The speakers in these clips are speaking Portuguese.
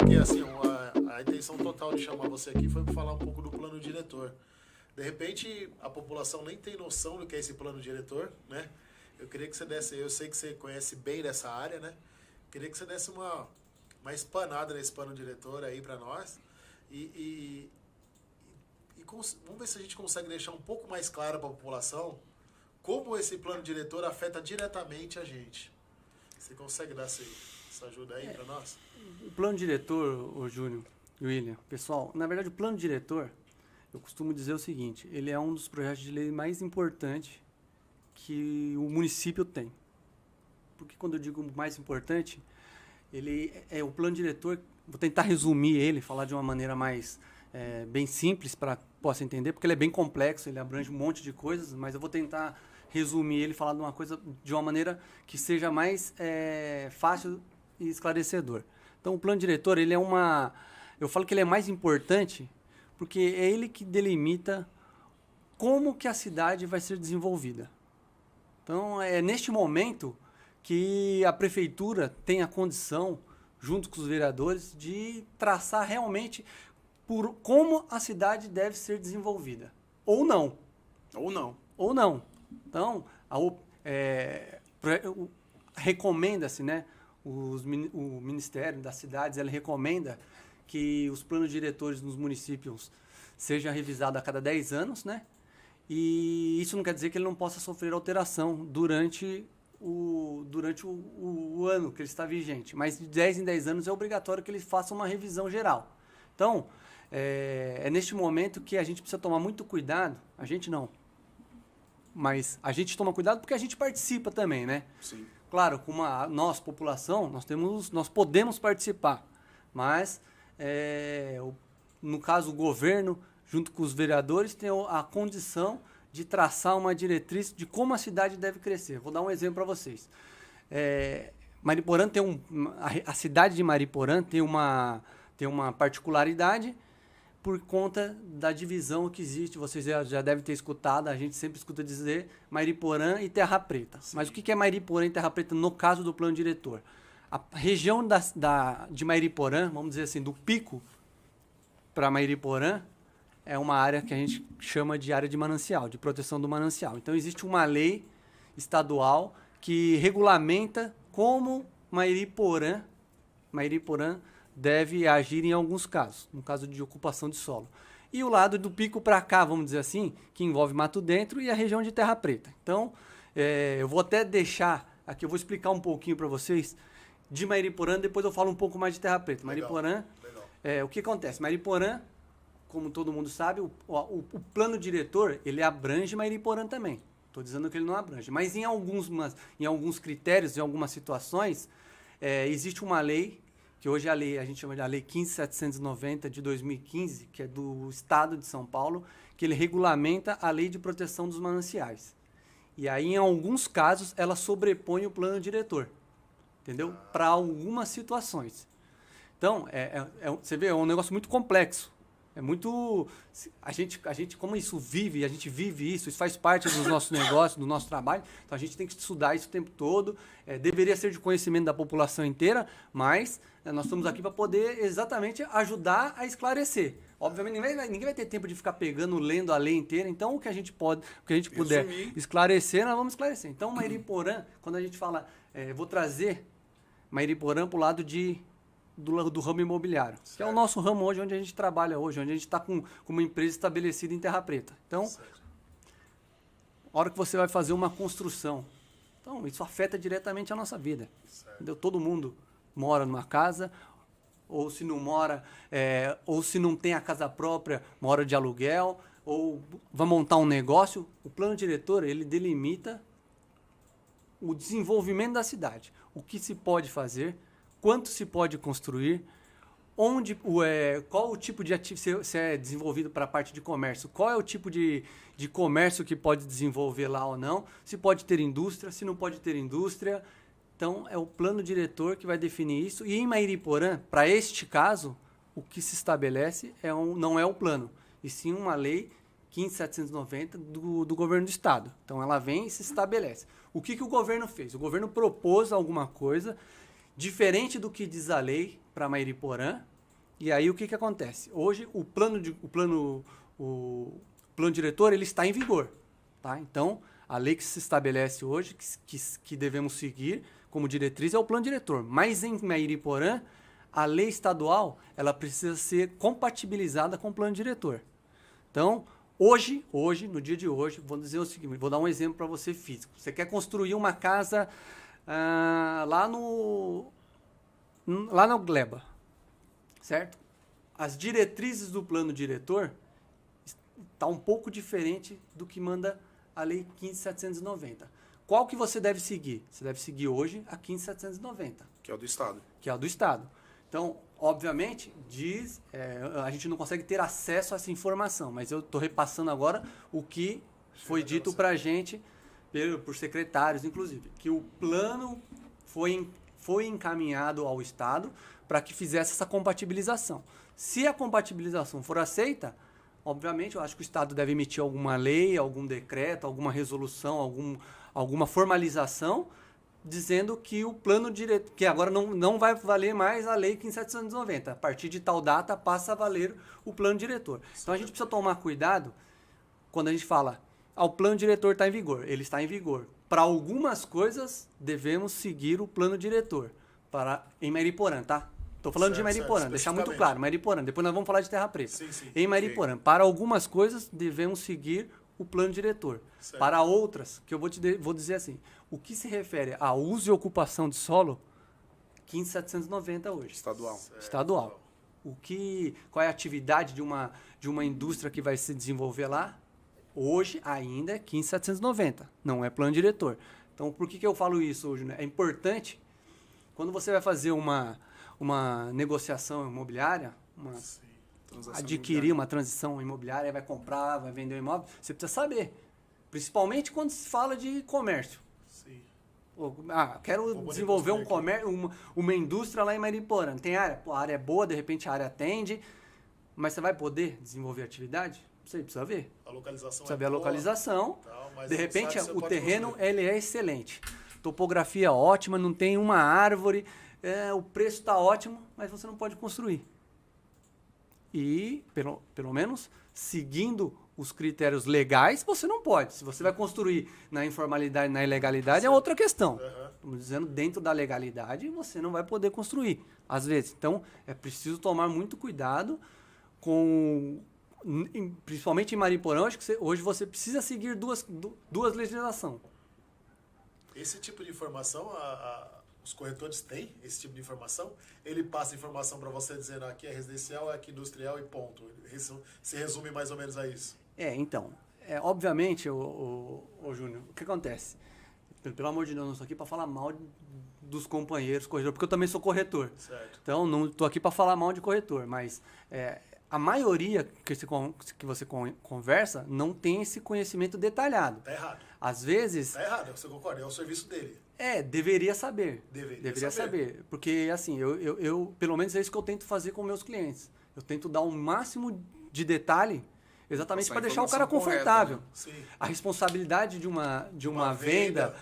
porque assim, a intenção total de chamar você aqui foi para falar um pouco do plano diretor. De repente, a população nem tem noção do que é esse plano diretor, né? Eu queria que você desse, eu sei que você conhece bem dessa área, né? Queria que você desse uma espanada nesse plano diretor aí para nós vamos ver se a gente consegue deixar um pouco mais claro para a população como esse plano diretor afeta diretamente a gente. Você consegue dar essa ajuda aí para nós? O plano diretor, o Júnior, William, pessoal, na verdade o plano diretor, eu costumo dizer o seguinte, ele é um dos projetos de lei mais importantes que o município tem. Porque quando eu digo mais importante, ele é o plano diretor, vou tentar resumir ele, falar de uma maneira mais bem simples para que possa entender, porque ele é bem complexo, ele abrange um monte de coisas, mas eu vou tentar resumir ele, falar de uma coisa de uma maneira que seja mais fácil e esclarecedor. Então, o plano diretor, ele é eu falo que ele é mais importante porque é ele que delimita como que a cidade vai ser desenvolvida. Então, é neste momento que a prefeitura tem a condição, junto com os vereadores, de traçar realmente por como a cidade deve ser desenvolvida. Ou não. Ou não. Ou não. Então, recomenda-se, né? O Ministério das Cidades, ele recomenda que os planos diretores nos municípios sejam revisados a cada 10 anos, né? E isso não quer dizer que ele não possa sofrer alteração durante o ano que ele está vigente. Mas de 10 em 10 anos é obrigatório que ele faça uma revisão geral. Então, é neste momento que a gente precisa tomar muito cuidado. A gente não. Mas a gente toma cuidado porque a gente participa também, né? Sim. Claro, como a nossa população, nós podemos participar. Mas, no caso, o governo, junto com os vereadores, tem a condição de traçar uma diretriz de como a cidade deve crescer. Vou dar um exemplo para vocês. Mariporã a cidade de Mariporã tem uma particularidade por conta da divisão que existe. Vocês já devem ter escutado, a gente sempre escuta dizer Mariporã e Terra Preta. Sim. Mas o que é Mariporã e Terra Preta no caso do plano diretor? A região de Mariporã, vamos dizer assim, do Pico para Mariporã, é uma área que a gente chama de área de manancial, de proteção do manancial. Então, existe uma lei estadual que regulamenta como Mariporã deve agir em alguns casos, no caso de ocupação de solo. E o lado do Pico para cá, vamos dizer assim, que envolve Mato Dentro e a região de Terra Preta. Então, eu vou até deixar, aqui eu vou explicar um pouquinho para vocês de Mariporã, depois eu falo um pouco mais de Terra Preta. Mariporã, o que acontece? Mariporã, como todo mundo sabe, o plano diretor, ele abrange Mariporã também. Estou dizendo que ele não abrange. Mas em alguns critérios, em algumas situações, existe uma lei, que hoje a gente chama de a Lei 15.790 de 2015, que é do Estado de São Paulo, que ele regulamenta a Lei de Proteção dos Mananciais. E aí, em alguns casos, ela sobrepõe o plano diretor, entendeu? Para algumas situações. Então, você vê, é um negócio muito complexo. É muito... A gente como a gente vive isso faz parte dos nossos negócios, do nosso trabalho, então a gente tem que estudar isso o tempo todo, deveria ser de conhecimento da população inteira, mas nós estamos aqui para poder exatamente ajudar a esclarecer. Obviamente, ninguém vai ter tempo de ficar pegando, lendo a lei inteira, então o que a gente puder esclarecer, nós vamos esclarecer. Então, Mariporã, quando a gente fala, vou trazer Mariporã para o lado do ramo imobiliário, certo, que é o nosso ramo hoje, onde a gente trabalha hoje, onde a gente está com uma empresa estabelecida em Terra Preta. Então, a hora que você vai fazer uma construção, então isso afeta diretamente a nossa vida. Entendeu? Todo mundo mora numa casa, ou se não mora, ou se não tem a casa própria, mora de aluguel, ou vai montar um negócio. O plano diretor, ele delimita o desenvolvimento da cidade, o que se pode fazer, quanto se pode construir, qual o tipo de atividade, se é desenvolvido para a parte de comércio, qual é o tipo de comércio que pode desenvolver lá ou não, se pode ter indústria, se não pode ter indústria. Então, é o plano diretor que vai definir isso. E em Mariporã, para este caso, o que se estabelece não é o plano, e sim uma lei 15.790 do governo do estado. Então, ela vem e se estabelece. O que o governo fez? O governo propôs alguma coisa diferente do que diz a lei para Mariporã, E aí o que acontece? Hoje o plano diretor ele está em vigor. Tá? Então, a lei que se estabelece hoje, que devemos seguir como diretriz, é o plano diretor. Mas em Mairiporã, a lei estadual ela precisa ser compatibilizada com o plano diretor. Então, hoje, no dia de hoje, vou dizer o seguinte, vou dar um exemplo para você físico. Você quer construir uma casa lá no Gleba, certo? As diretrizes do plano diretor está um pouco diferente do que manda a Lei 15.790. Qual que você deve seguir? Você deve seguir hoje a 15.790. Que é o do Estado. Que é a do Estado. Então, obviamente, a gente não consegue ter acesso a essa informação, mas eu estou repassando agora o que foi dito para a gente, por secretários, inclusive, que o plano foi encaminhado ao Estado para que fizesse essa compatibilização. Se a compatibilização for aceita, obviamente, eu acho que o Estado deve emitir alguma lei, algum decreto, alguma resolução, alguma formalização, dizendo que o plano diretor, que agora não vai valer mais a Lei 15.790. A partir de tal data passa a valer o plano diretor. Então a gente precisa tomar cuidado quando a gente fala, o plano diretor está em vigor. Ele está em vigor. Para algumas coisas, devemos seguir o plano diretor. Em Mairiporã, tá? Estou falando de Mairiporã, deixar muito claro, Mairiporã. Depois nós vamos falar de Terra Preta. Sim. Em Mairiporã, para algumas coisas, devemos seguir o plano diretor. Certo. Para outras, que eu vou dizer assim, o que se refere a uso e ocupação de solo, 15.790 hoje. Estadual. Certo. Estadual. Qual é a atividade de uma indústria que vai se desenvolver lá? Hoje ainda é 15.790, não é plano diretor. Então, por que eu falo isso hoje? Né? É importante, quando você vai fazer uma negociação imobiliária, adquirir uma transição imobiliária, vai comprar, vai vender um imóvel, você precisa saber. Principalmente quando se fala de comércio. Sim. Quero desenvolver um comércio, uma indústria lá em Mairiporã. Tem área? A área é boa, de repente a área atende, mas você vai poder desenvolver atividade? Você precisa ver. A localização saber a localização. Tal, de repente o terreno ele é excelente. Topografia ótima, não tem uma árvore, o preço está ótimo, mas você não pode construir. E, pelo menos, seguindo os critérios legais, você não pode. Se você vai construir na informalidade, na ilegalidade, é outra questão. Estamos dizendo, dentro da legalidade, você não vai poder construir, às vezes. Então, é preciso tomar muito cuidado principalmente em Mairiporã, acho que hoje você precisa seguir duas legislações. Esse tipo de informação, os corretores têm esse tipo de informação? Ele passa informação para você dizendo aqui é residencial, aqui industrial e ponto. Se resume mais ou menos a isso. Então, obviamente, o Júnior, o que acontece? Pelo amor de Deus, não estou aqui para falar mal dos companheiros corretores, porque eu também sou corretor. Certo. Então, não estou aqui para falar mal de corretor, mas a maioria que você conversa não tem esse conhecimento detalhado. Está errado. Às vezes... Está errado, você concorda? É o serviço dele. Deveria saber. Deveria saber. Porque, assim, eu pelo menos é isso que eu tento fazer com meus clientes. Eu tento dar o máximo de detalem exatamente para deixar o cara confortável. Correta, né? Sim. A responsabilidade de uma venda,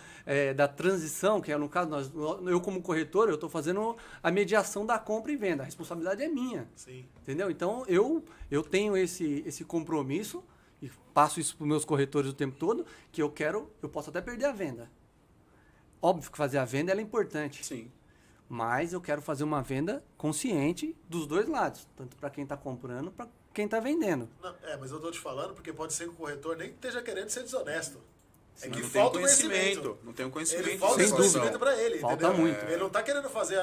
da transição, que é no caso, eu como corretor, eu estou fazendo a mediação da compra e venda. A responsabilidade é minha. Sim. Entendeu? Então, eu tenho esse compromisso e passo isso para os meus corretores o tempo todo, que eu posso até perder a venda. Óbvio que fazer a venda é importante. Sim. Mas eu quero fazer uma venda consciente dos dois lados. Tanto para quem está comprando, para quem está vendendo. Não, mas eu estou te falando porque pode ser que o corretor nem esteja querendo ser desonesto. É que falta o conhecimento. Não tem o conhecimento. Ele falta esse conhecimento para ele. Falta entendeu? muito. Ele não está querendo fazer,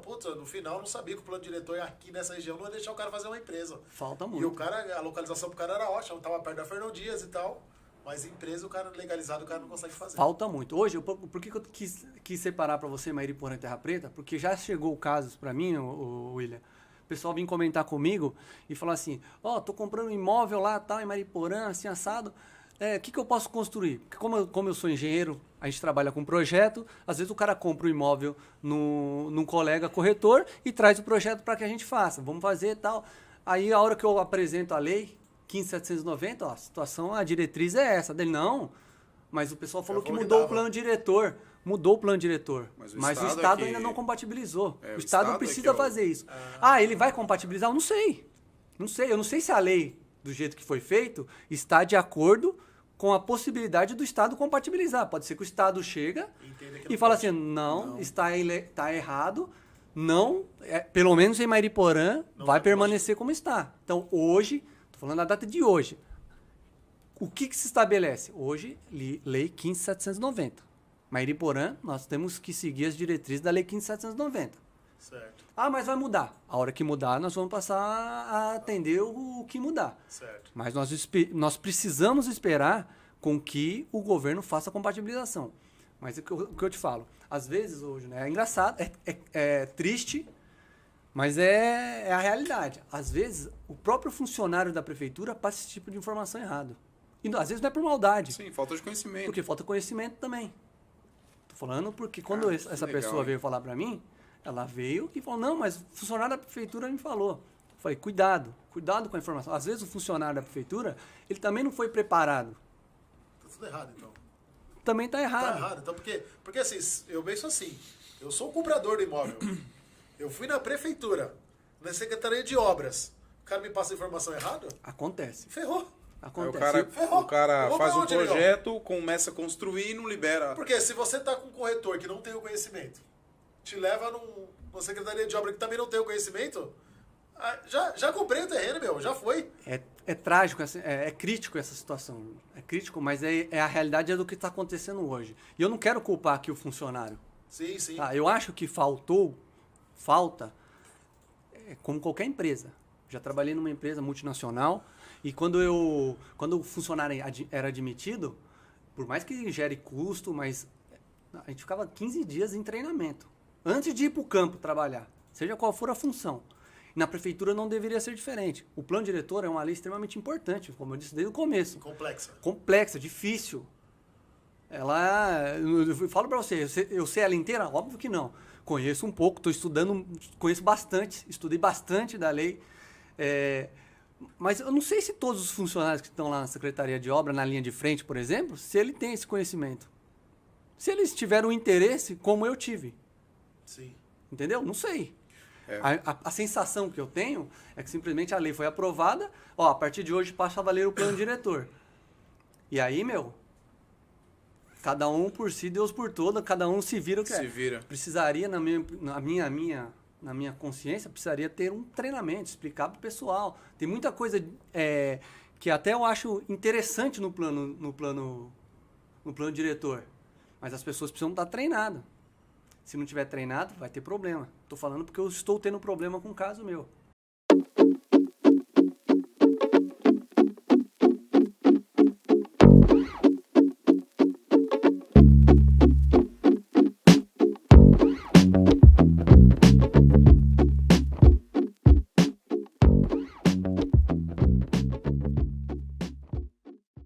putz, no final não sabia que o plano diretor aqui nessa região não ia deixar o cara fazer uma empresa. Falta muito. E o cara, a localização pro cara era ótima, estava perto da Fernão Dias e tal. Mas empresa, o cara legalizado, o cara não consegue fazer. Falta muito. Hoje, por que eu quis separar para você Mairiporã e Terra Preta? Porque já chegou casos para mim, William. O pessoal vinha comentar comigo e falar assim, tô comprando um imóvel lá, tal, em Mairiporã, assim, assado. O que eu posso construir? Porque como eu sou engenheiro, a gente trabalha com projeto, às vezes o cara compra o imóvel num colega corretor e traz o projeto para que a gente faça. Vamos fazer e tal. Aí, a hora que eu apresento a lei, 15.790, a diretriz é essa. Dele, não, mas o pessoal falou que mudou o plano diretor. Mudou o plano diretor, Mas o o Estado é que- ainda não compatibilizou. É, o o Estado Estado é precisa que é o- fazer isso. Ele vai compatibilizar? Eu não sei. Não sei. Eu não sei se a lei, do jeito que foi feito, está de acordo com a possibilidade do Estado compatibilizar. Pode ser que o Estado chega Entenda que e não fala pode. assim, não, está errado, não, pelo menos em Mariporã, Não vai vai permanecer como está. Então, hoje, estou falando da data de hoje, o que se estabelece? Hoje, Lei 15.790. Mariporã, nós temos que seguir as diretrizes da Lei 15.790. Certo, Mas vai mudar. A hora que mudar, nós vamos passar a atender o que mudar. certo. Mas nós precisamos esperar com que o governo faça a compatibilização. Mas o que eu te falo, às vezes hoje, né, é engraçado, é triste, mas é a realidade. Às vezes, o próprio funcionário da prefeitura passa esse tipo de informação errado. E às vezes não é por maldade, Sim, falta de conhecimento. porque falta conhecimento também. Tô falando porque quando que essa legal, pessoa hein? veio falar para mim, ela veio e falou, não, mas o funcionário da prefeitura me falou. Eu falei, cuidado com a informação. Às vezes o funcionário da prefeitura, ele também não foi preparado. Tá tudo errado, então. Também está Tá errado. errado. Então, porque assim, eu penso assim, eu sou um comprador do imóvel. Eu fui na prefeitura, na Secretaria de Obras. O cara me passa a informação errada? Acontece. Ferrou. Aí Acontece. Ferrou. o cara Eu vou pra faz um onde, Legal? projeto, começa a construir e não libera. Porque se você tá com um corretor que não tem o conhecimento, te leva numa Secretaria de Obra que também não tem o conhecimento, já comprei o terreno, meu, já foi. É trágico, é crítico essa situação. É crítico, mas a realidade do que está acontecendo hoje. E eu não quero culpar aqui o funcionário. Sim, sim. Tá? Eu acho que falta, como qualquer empresa. Já trabalhei numa empresa multinacional e quando o funcionário era admitido, por mais que gere custo, mas a gente ficava 15 dias em treinamento. Antes de ir para o campo trabalhar, seja qual for a função. Na prefeitura não deveria ser diferente. O plano diretor é uma lei extremamente importante, como eu disse desde o começo. Complexa. Complexa, difícil. Eu falo para você, eu sei ela inteira? Óbvio que não. Conheço um pouco, estou estudando, conheço bastante, estudei bastante da lei. Mas eu não sei se todos os funcionários que estão lá na Secretaria de Obra, na linha de frente, por exemplo, se ele tem esse conhecimento. Se eles tiveram interesse, como eu tive. Sim. Entendeu? Não sei. É. A sensação que eu tenho é que simplesmente a lei foi aprovada, a partir de hoje passa a valer o plano diretor. E aí, cada um por si, Deus por todo, cada um se vira o que Se vira. Precisaria, na minha consciência, precisaria ter um treinamento, explicar para o pessoal. Tem muita coisa que até eu acho interessante no plano diretor, mas as pessoas precisam estar treinadas. Se não tiver treinado, vai ter problema. Estou falando porque eu estou tendo problema com um caso meu.